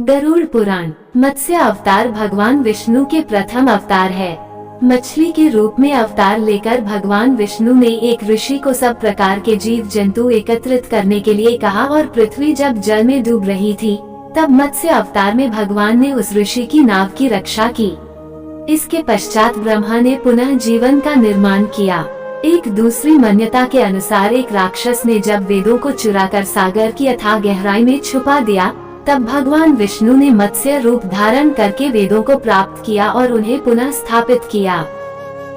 गरुड़ पुराण। मत्स्य अवतार भगवान विष्णु के प्रथम अवतार है। मछली के रूप में अवतार लेकर भगवान विष्णु ने एक ऋषि को सब प्रकार के जीव जंतु एकत्रित करने के लिए कहा और पृथ्वी जब जल में डूब रही थी तब मत्स्य अवतार में भगवान ने उस ऋषि की नाव की रक्षा की। इसके पश्चात ब्रह्मा ने पुनः जीवन का निर्माण किया। एक दूसरी मान्यता के अनुसार एक राक्षस ने जब वेदों को चुराकर सागर की अथाह गहराई में छुपा दिया तब भगवान विष्णु ने मत्स्य रूप धारण करके वेदों को प्राप्त किया और उन्हें पुनः स्थापित किया।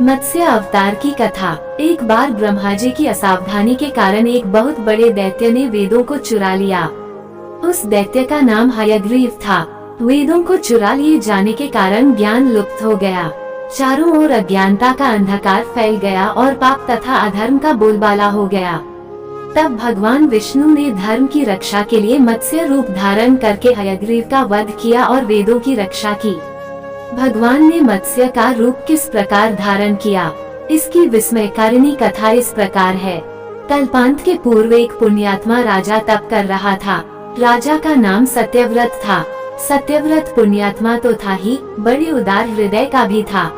मत्स्य अवतार की कथा। एक बार ब्रह्मा जी की असावधानी के कारण एक बहुत बड़े दैत्य ने वेदों को चुरा लिया। उस दैत्य का नाम हयग्रीव था। वेदों को चुरा लिए जाने के कारण ज्ञान लुप्त हो गया। चारों ओर अज्ञानता का अंधकार फैल गया और पाप तथा अधर्म का बोलबाला हो गया। तब भगवान विष्णु ने धर्म की रक्षा के लिए मत्स्य रूप धारण करके हयग्रीव का वध किया और वेदों की रक्षा की। भगवान ने मत्स्य का रूप किस प्रकार धारण किया, इसकी विस्मयकारिणी कथा इस प्रकार है। कल्पांत के पूर्व एक पुण्यात्मा राजा तप कर रहा था। राजा का नाम सत्यव्रत था। सत्यव्रत पुण्यात्मा तो था ही, बड़े उदार हृदय का भी था।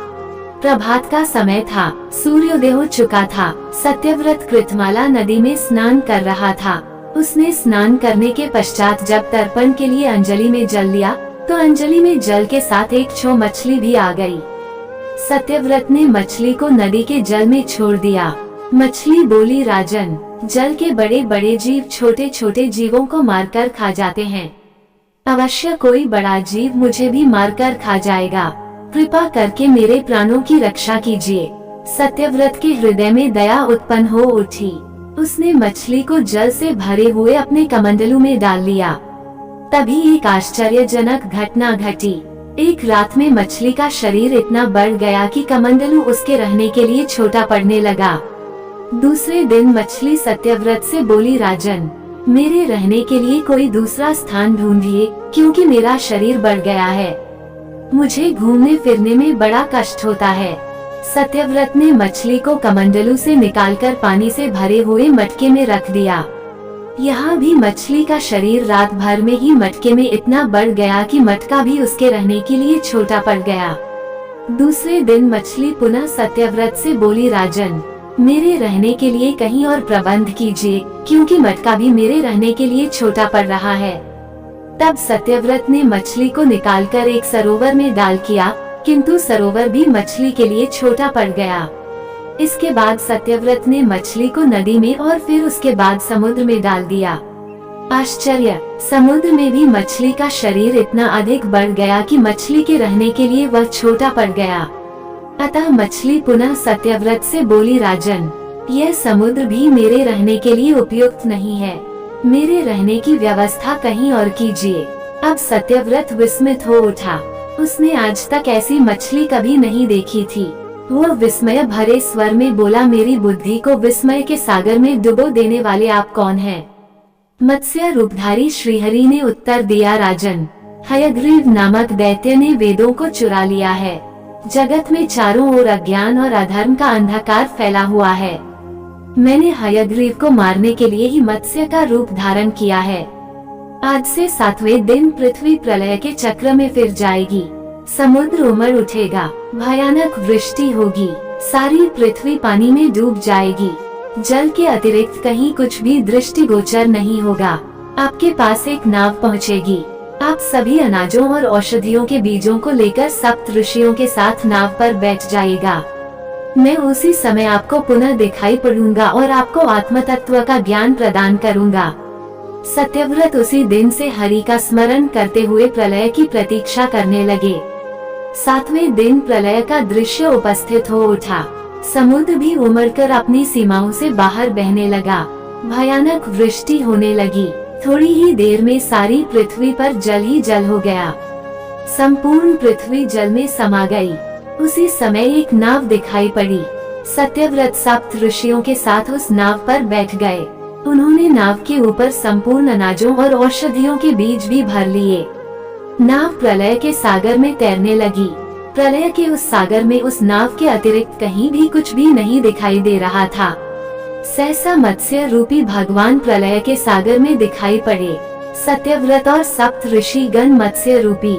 प्रभात का समय था, सूर्योदय हो चुका था। सत्यव्रत कृतमाला नदी में स्नान कर रहा था। उसने स्नान करने के पश्चात जब तर्पण के लिए अंजलि में जल लिया तो अंजलि में जल के साथ एक छो मछली भी आ गई। सत्यव्रत ने मछली को नदी के जल में छोड़ दिया। मछली बोली, राजन, जल के बड़े बड़े जीव छोटे छोटे जीवों को मारकर खा जाते हैं। अवश्य कोई बड़ा जीव मुझे भी मारकर खा जाएगा। कृपा करके मेरे प्राणों की रक्षा कीजिए। सत्यव्रत के हृदय में दया उत्पन्न हो उठी। उसने मछली को जल से भरे हुए अपने कमंडलू में डाल लिया। तभी एक आश्चर्यजनक घटना घटी। एक रात में मछली का शरीर इतना बढ़ गया कि कमंडलू उसके रहने के लिए छोटा पड़ने लगा। दूसरे दिन मछली सत्यव्रत से बोली, राजन, मेरे रहने के लिए कोई दूसरा स्थान ढूंढिए, क्योंकि मेरा शरीर बढ़ गया है। मुझे घूमने फिरने में बड़ा कष्ट होता है। सत्यव्रत ने मछली को कमंडलू से निकालकर पानी से भरे हुए मटके में रख दिया। यहाँ भी मछली का शरीर रात भर में ही मटके में इतना बढ़ गया कि मटका भी उसके रहने के लिए छोटा पड़ गया। दूसरे दिन मछली पुनः सत्यव्रत से बोली, राजन, मेरे रहने के लिए कहीं और प्रबंध कीजिए, क्योंकि मटका भी मेरे रहने के लिए छोटा पड़ रहा है। तब सत्यव्रत ने मछली को निकालकर एक सरोवर में डाल किया, किंतु सरोवर भी मछली के लिए छोटा पड़ गया। इसके बाद सत्यव्रत ने मछली को नदी में और फिर उसके बाद समुद्र में डाल दिया। आश्चर्य! समुद्र में भी मछली का शरीर इतना अधिक बढ़ गया कि मछली के रहने के लिए वह छोटा पड़ गया। अतः मछली पुनः सत्यव्रत से बोली, राजन, यह समुद्र भी मेरे रहने के लिए उपयुक्त नहीं है। मेरे रहने की व्यवस्था कहीं और कीजिए। अब सत्यव्रत विस्मित हो उठा। उसने आज तक ऐसी मछली कभी नहीं देखी थी। वो विस्मय भरे स्वर में बोला, मेरी बुद्धि को विस्मय के सागर में डुबो देने वाले आप कौन हैं? मत्स्य रूपधारी श्रीहरि ने उत्तर दिया, राजन, हयग्रीव नामक दैत्य ने वेदों को चुरा लिया है। जगत में चारों ओर अज्ञान और अधर्म का अंधकार फैला हुआ है। मैंने हयग्रीव को मारने के लिए ही मत्स्य का रूप धारण किया है। आज से 7वें दिन पृथ्वी प्रलय के चक्र में फिर जाएगी। समुद्र उमड़ उठेगा, भयानक वृष्टि होगी, सारी पृथ्वी पानी में डूब जाएगी। जल के अतिरिक्त कहीं कुछ भी दृष्टिगोचर नहीं होगा। आपके पास एक नाव पहुँचेगी। आप सभी अनाजों और औषधियों के बीजों को लेकर सप्त ऋषियों के साथ नाव पर बैठ जाएगा। मैं उसी समय आपको पुनः दिखाई पड़ूंगा और आपको आत्म तत्व का ज्ञान प्रदान करूंगा। सत्यव्रत उसी दिन से हरि का स्मरण करते हुए प्रलय की प्रतीक्षा करने लगे। 7वें दिन प्रलय का दृश्य उपस्थित हो उठा। समुद्र भी उमड़कर अपनी सीमाओं से बाहर बहने लगा। भयानक वृष्टि होने लगी। थोड़ी ही देर में सारी पृथ्वी पर जल ही जल हो गया। संपूर्ण पृथ्वी जल में समा गई। उसी समय एक नाव दिखाई पड़ी। सत्यव्रत सप्त ऋषियों के साथ उस नाव पर बैठ गए। उन्होंने नाव के ऊपर संपूर्ण अनाजों और औषधियों के बीज भी भर लिए। नाव प्रलय के सागर में तैरने लगी। प्रलय के उस सागर में उस नाव के अतिरिक्त कहीं भी कुछ भी नहीं दिखाई दे रहा था। सहसा मत्स्य रूपी भगवान प्रलय के सागर में दिखाई पड़े। सत्यव्रत और सप्त ऋषिगण मत्स्य रूपी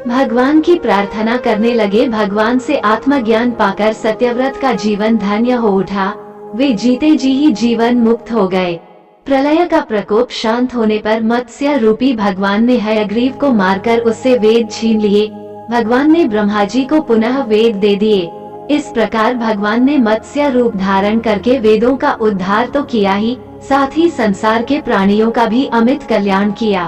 भगवान की प्रार्थना करने लगे। भगवान से आत्मज्ञान पाकर सत्यव्रत का जीवन धन्य हो उठा। वे जीते जी ही जीवन मुक्त हो गए। प्रलय का प्रकोप शांत होने पर मत्स्य रूपी भगवान ने हयग्रीव को मारकर उससे वेद छीन लिए। भगवान ने ब्रह्मा जी को पुनः वेद दे दिए। इस प्रकार भगवान ने मत्स्य रूप धारण करके वेदों का उद्धार तो किया ही, साथ ही संसार के प्राणियों का भी अमित कल्याण किया।